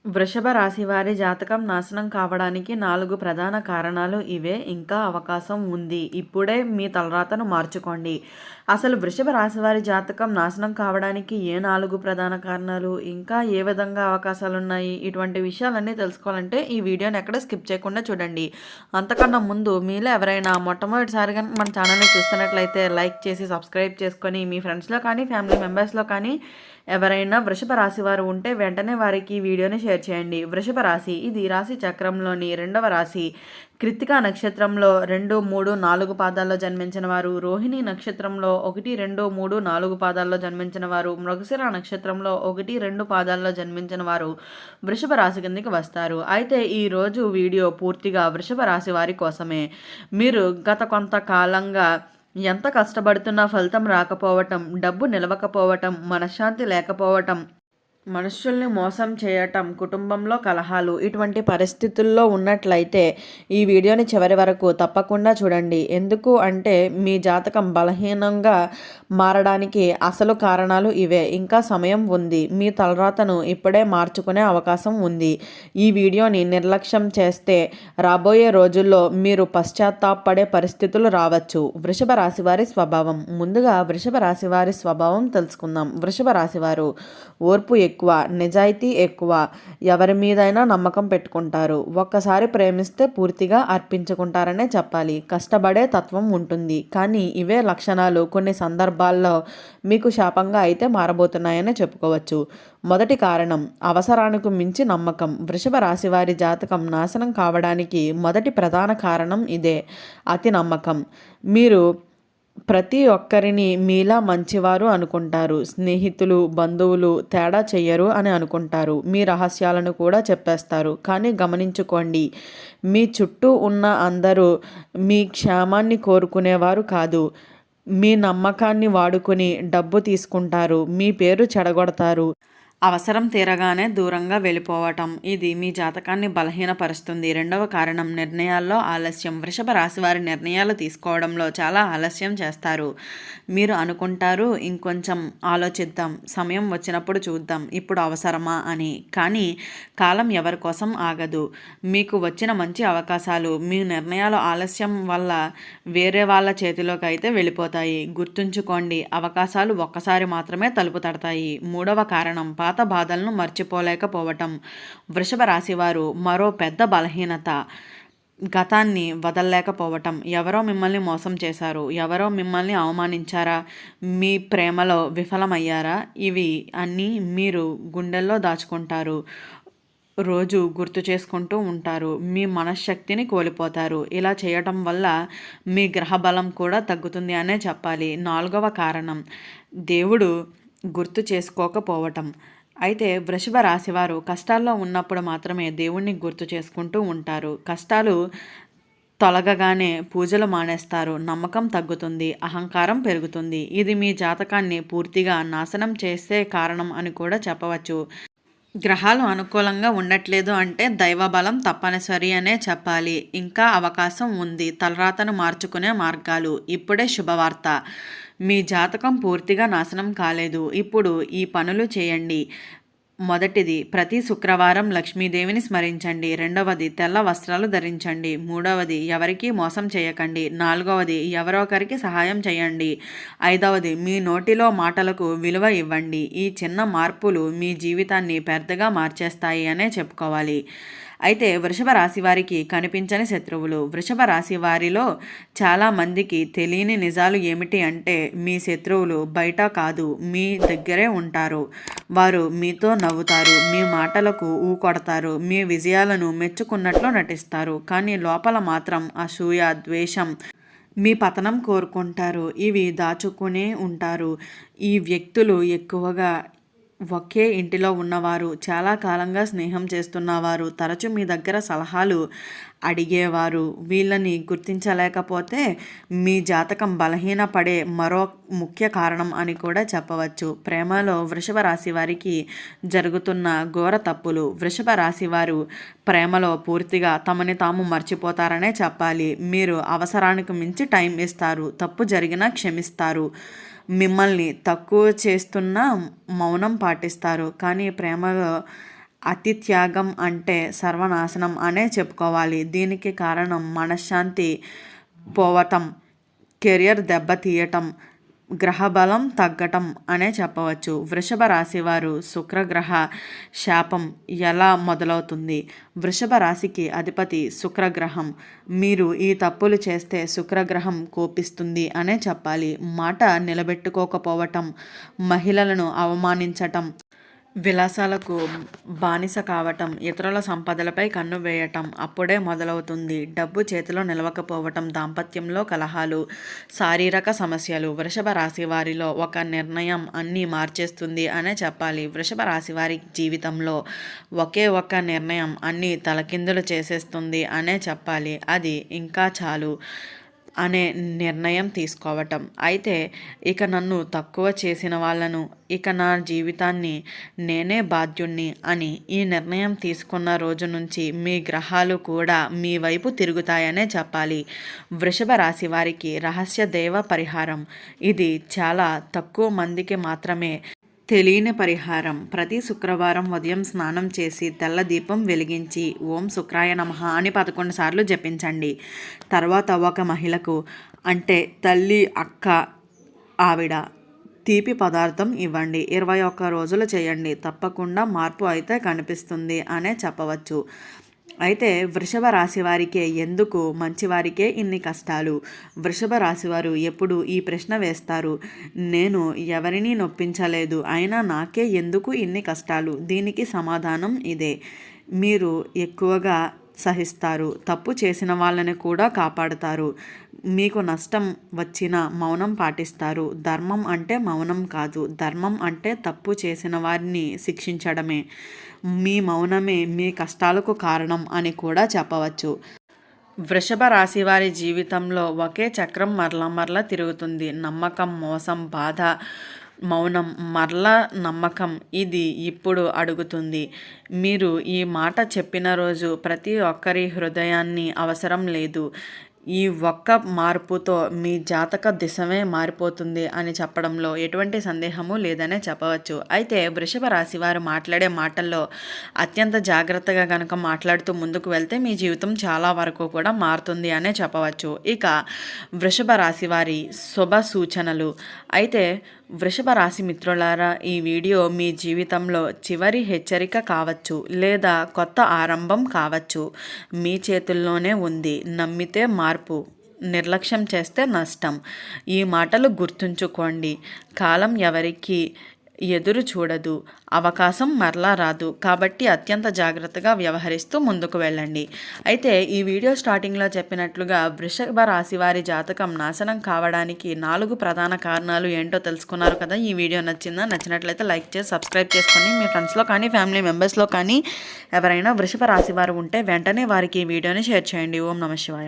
వృషభ రాశి వారి జాతకం నాశనం కావడానికి 4 ప్రధాన కారణాలు ఇవే. ఇంకా అవకాశం ఉంది. ఇప్పుడే మీ తలరాతను మార్చుకోండి. అసలు వృషభ రాశి వారి జాతకం నాశనం కావడానికి ఏ 4 ప్రధాన కారణాలు, ఇంకా ఏ విధంగా అవకాశాలున్నాయి, ఇటువంటి విషయాలన్నీ తెలుసుకోవాలంటే ఈ వీడియోని ఎక్కడ స్కిప్ చేయకుండా చూడండి. అంతకన్నా ముందు మీలో ఎవరైనా మొట్టమొదటిసారిగా మన ఛానల్ని చూస్తున్నట్లయితే లైక్ చేసి సబ్స్క్రైబ్ చేసుకొని మీ ఫ్రెండ్స్లో కానీ ఫ్యామిలీ మెంబర్స్లో కానీ ఎవరైనా వృషభ రాశి వారు ఉంటే వెంటనే వారికి ఈ వీడియోని షేర్ చేయండి. వృషభ రాశి ఇది రాశి చక్రంలోని 2వ రాశి. కృత్తికా నక్షత్రంలో 2, 3, 4 పాదాల్లో జన్మించిన వారు, రోహిణి నక్షత్రంలో 1, 2, 3, 4 పాదాల్లో జన్మించిన వారు, మృగశిర నక్షత్రంలో 1, 2 పాదాల్లో జన్మించిన వారు వృషభ రాశి కిందకి వస్తారు. అయితే ఈరోజు వీడియో పూర్తిగా వృషభ రాశి వారి కోసమే. మీరు గత కొంతకాలంగా ఎంత కష్టపడుతున్నా ఫలితం రాకపోవటం, డబ్బు నిలవకపోవటం, మనశ్శాంతి లేకపోవటం, మనుషుల్ని మోసం చేయటం, కుటుంబంలో కలహాలు, ఇటువంటి పరిస్థితుల్లో ఉన్నట్లయితే ఈ వీడియోని చివరి వరకు తప్పకుండా చూడండి. ఎందుకు అంటే మీ జాతకం బలహీనంగా మారడానికి అసలు కారణాలు ఇవే. ఇంకా సమయం ఉంది. మీ తలరాతను ఇప్పుడే మార్చుకునే అవకాశం ఉంది. ఈ వీడియోని నిర్లక్ష్యం చేస్తే రాబోయే రోజుల్లో మీరు పశ్చాత్తాపపడే పరిస్థితులు రావచ్చు. వృషభ రాశి వారి స్వభావం. ముందుగా వృషభ రాశి వారి స్వభావం తెలుసుకుందాం. వృషభ రాశి వారు ఓర్పు ఎక్కువ, నిజాయితీ ఎక్కువ, ఎవరి మీదైనా నమ్మకం పెట్టుకుంటారు. ఒక్కసారి ప్రేమిస్తే పూర్తిగా అర్పించుకుంటారనే చెప్పాలి. కష్టపడే తత్వం ఉంటుంది. కానీ ఇవే లక్షణాలు కొన్ని సందర్భాల్లో మీకు శాపంగా అయితే మారబోతున్నాయని చెప్పుకోవచ్చు. మొదటి కారణం అవసరానికి మించి నమ్మకం. వృషభ రాశి వారి జాతకం నాశనం కావడానికి మొదటి ప్రధాన కారణం ఇదే, అతి నమ్మకం. మీరు ప్రతి ఒక్కరిని మీలా మంచివారు అనుకుంటారు. స్నేహితులు, బంధువులు తేడా చెయ్యరు అని అనుకుంటారు. మీ రహస్యాలను కూడా చెప్పేస్తారు. కానీ గమనించుకోండి, మీ చుట్టూ ఉన్న అందరూ మీ క్షేమాన్ని కోరుకునేవారు కాదు. మీ నమ్మకాన్ని వాడుకొని డబ్బు తీసుకుంటారు. మీ పేరు చెడగొడతారు. అవసరం తీరగానే దూరంగా వెళ్ళిపోవటం, ఇది మీ జాతకాన్ని బలహీనపరుస్తుంది. రెండవ కారణం నిర్ణయాల్లో ఆలస్యం. వృషభ రాశి వారి నిర్ణయాలు తీసుకోవడంలో చాలా ఆలస్యం చేస్తారు. మీరు అనుకుంటారు ఇంకొంచెం ఆలోచిద్దాం, సమయం వచ్చినప్పుడు చూద్దాం, ఇప్పుడు అవసరమా అని. కానీ కాలం ఎవరి కోసం ఆగదు. మీకు వచ్చిన మంచి అవకాశాలు మీ నిర్ణయాల ఆలస్యం వల్ల వేరే వాళ్ళ చేతిలోకి అయితే వెళ్ళిపోతాయి. గుర్తుంచుకోండి, అవకాశాలు ఒక్కసారి మాత్రమే తలుపు తడతాయి. మూడవ కారణం పాత బాధలను మర్చిపోలేకపోవటం. వృషభ రాశివారు మరో పెద్ద బలహీనత గతాన్ని వదలలేకపోవటం. ఎవరో మిమ్మల్ని మోసం చేశారు, ఎవరో మిమ్మల్ని అవమానించారా, మీ ప్రేమలో విఫలమయ్యారా, ఇవి అన్నీ మీరు గుండెల్లో దాచుకుంటారు. రోజు గుర్తు చేసుకుంటూ ఉంటారు. మీ మనశ్శక్తిని కోల్పోతారు. ఇలా చేయటం వల్ల మీ గ్రహబలం కూడా తగ్గుతుంది అనే చెప్పాలి. నాలుగవ కారణం దేవుడు గుర్తు చేసుకోకపోవటం. అయితే వృషభ రాశివారు కష్టాల్లో ఉన్నప్పుడు మాత్రమే దేవుణ్ణి గుర్తు చేసుకుంటూ ఉంటారు. కష్టాలు తొలగగానే పూజలు మానేస్తారు. నమ్మకం తగ్గుతుంది, అహంకారం పెరుగుతుంది. ఇది మీ జాతకాన్ని పూర్తిగా నాశనం చేసే కారణం అని కూడా చెప్పవచ్చు. గ్రహాలు అనుకూలంగా ఉండట్లేదు అంటే దైవబలం తప్పనిసరి అనే చెప్పాలి. ఇంకా అవకాశం ఉంది. తలరాతను మార్చుకునే మార్గాలు. ఇప్పుడే శుభవార్త, మీ జాతకం పూర్తిగా నాశనం కాలేదు. ఇప్పుడు ఈ పనులు చేయండి. మొదటిది, ప్రతి శుక్రవారం లక్ష్మీదేవిని స్మరించండి. రెండవది, తెల్ల వస్త్రాలు ధరించండి. మూడవది, ఎవరికీ మోసం చేయకండి. నాలుగవది, ఎవరో ఒకరికి సహాయం చేయండి. ఐదవది, మీ నోటిలో మాటలకు విలువ ఇవ్వండి. ఈ చిన్న మార్పులు మీ జీవితాన్ని పెద్దగా మార్చేస్తాయి అనే చెప్పుకోవాలి. అయితే వృషభ రాశి వారికి కనిపించని శత్రువులు. వృషభ రాశి వారిలో చాలామందికి తెలియని నిజాలు ఏమిటి అంటే మీ శత్రువులు బయట కాదు, మీ దగ్గరే ఉంటారు. వారు మీతో నవ్వుతారు, మీ మాటలకు ఊకొడతారు, మీ విజయాలను మెచ్చుకున్నట్లు నటిస్తారు. కానీ లోపల మాత్రం అసూయ, ద్వేషం, మీ పతనం కోరుకుంటారు. ఇవి దాచుకునే ఉంటారు. ఈ వ్యక్తులు ఎక్కువగా ఒకే ఇంటిలో ఉన్నవారు, చాలా కాలంగా స్నేహం చేస్తున్నవారు, తరచూ మీ దగ్గర సలహాలు అడిగేవారు. వీళ్ళని గుర్తించలేకపోతే మీ జాతకం బలహీనపడే మరో ముఖ్య కారణం అని కూడా చెప్పవచ్చు. ప్రేమలో వృషభ రాశి వారికి జరుగుతున్న ఘోర తప్పులు. వృషభ రాశి వారు ప్రేమలో పూర్తిగా తమని తాము మర్చిపోతారనే చెప్పాలి. మీరు అవసరానికి మించి టైం ఇస్తారు, తప్పు జరిగినా క్షమిస్తారు, మిమ్మల్ని తక్కువ చేస్తున్న మౌనం పాటిస్తారు. కానీ ప్రేమలో అతి త్యాగం అంటే సర్వనాశనం అనే చెప్పుకోవాలి. దీనికి కారణం మనశ్శాంతి పోవటం, కెరియర్ దెబ్బతీయటం, గ్రహబలం తగ్గటం అనే చెప్పవచ్చు. వృషభ రాశి వారు శుక్రగ్రహ శాపం ఎలా మొదలవుతుంది? వృషభ రాశికి అధిపతి శుక్రగ్రహం. మీరు ఈ తప్పులు చేస్తే శుక్రగ్రహం కోపిస్తుంది అనే చెప్పాలి. మాట నిలబెట్టుకోకపోవటం, మహిళలను అవమానించటం, విలాసాలకు బానిస కావటం, ఇతరుల సంపదలపై కన్ను వేయటం అప్పుడే మొదలవుతుంది. డబ్బు చేతిలో నిలవకపోవటం, దాంపత్యంలో కలహాలు, శారీరక సమస్యలు. వృషభ రాశి వారిలో ఒక నిర్ణయం అన్నీ మార్చేస్తుంది అనే చెప్పాలి. వృషభ రాశి వారి జీవితంలో ఒకే ఒక్క నిర్ణయం అన్నీ తలకిందులు చేసేస్తుంది అనే చెప్పాలి. అది ఇంకా చాలు అనే నిర్ణయం తీసుకోవటం. అయితే ఇక నన్ను తక్కువ చేసిన వాళ్ళను, ఇక నా జీవితాన్ని నేనే బాధ్యుణ్ణి అని ఈ నిర్ణయం తీసుకున్న రోజు నుంచి మీ గ్రహాలు కూడా మీ వైపు తిరుగుతాయనే చెప్పాలి. వృషభ రాశి వారికి రహస్య దేవ పరిహారం. ఇది చాలా తక్కువ మందికి మాత్రమే తెలియని పరిహారం. ప్రతి శుక్రవారం ఉదయం స్నానం చేసి తెల్ల దీపం వెలిగించి ఓం శుక్రాయ నమః అని 11 సార్లు జపించండి. తర్వాత ఒక మహిళకు, అంటే తల్లి, అక్క, ఆవిడ తీపి పదార్థం ఇవ్వండి. 21 రోజులు చేయండి. తప్పకుండా మార్పు అయితే కనిపిస్తుంది అనే చెప్పవచ్చు. అయితే వృషభ రాశి వారికే ఎందుకు, మంచివారికే ఇన్ని కష్టాలు? వృషభ రాశి వారు ఎప్పుడు ఈ ప్రశ్న వేస్తారు, నేను ఎవరిని నొప్పించలేదు, అయినా నాకే ఎందుకు ఇన్ని కష్టాలు? దీనికి సమాధానం ఇదే. మీరు ఎక్కువగా సహిస్తారు, తప్పు చేసిన వాళ్ళని కూడా కాపాడుతారు, మీకు నష్టం వచ్చినా మౌనం పాటిస్తారు. ధర్మం అంటే మౌనం కాదు, ధర్మం అంటే తప్పు చేసిన వారిని శిక్షించడమే. మీ మౌనమే మీ కష్టాలకు కారణం అని కూడా చెప్పవచ్చు. వృషభ రాశి వారి జీవితంలో ఒకే చక్రం మరల తిరుగుతుంది. నమ్మకం, మోసం, బాధ, మౌనం, మరలా నమ్మకం. ఇది ఇప్పుడు అడుగుతుంది. మీరు ఈ మాట చెప్పిన రోజు ప్రతి ఒక్కరి హృదయాన్ని అవసరం లేదు. ఈ ఒక్క మార్పుతో మీ జాతక దిశమే మారిపోతుంది అని చెప్పడంలో ఎటువంటి సందేహము లేదనే చెప్పవచ్చు. అయితే వృషభ రాశి వారు మాట్లాడే మాటల్లో అత్యంత జాగ్రత్తగా కనుక మాట్లాడుతూ ముందుకు వెళ్తే మీ జీవితం చాలా వరకు కూడా మారుతుంది అనే చెప్పవచ్చు. ఇక వృషభ రాశి వారి శుభ సూచనలు. అయితే వృషభ రాశి మిత్రులారా, ఈ వీడియో మీ జీవితంలో చివరి హెచ్చరిక కావచ్చు, లేదా కొత్త ఆరంభం కావచ్చు. మీ చేతుల్లోనే ఉంది. నమ్మితే మార్పు, నిర్లక్ష్యం చేస్తే నష్టం. ఈ మాటలు గుర్తుంచుకోండి. కాలం ఎవరికి ఎదురు చూడదు, అవకాశం మరలా రాదు. కాబట్టి అత్యంత జాగ్రత్తగా వ్యవహరిస్తూ ముందుకు వెళ్ళండి. అయితే ఈ వీడియో స్టార్టింగ్లో చెప్పినట్లుగా వృషభ రాశి వారి జాతకం నాశనం కావడానికి 4 ప్రధాన కారణాలు ఏంటో తెలుసుకున్నారు కదా. ఈ వీడియో నచ్చిందా? నచ్చినట్లయితే లైక్ చేసి సబ్స్క్రైబ్ చేసుకొని మీ ఫ్రెండ్స్లో కానీ ఫ్యామిలీ మెంబర్స్లో కానీ ఎవరైనా వృషభ రాశి వారు ఉంటే వెంటనే వారికి ఈ వీడియోని షేర్ చేయండి. ఓం నమః శివాయ.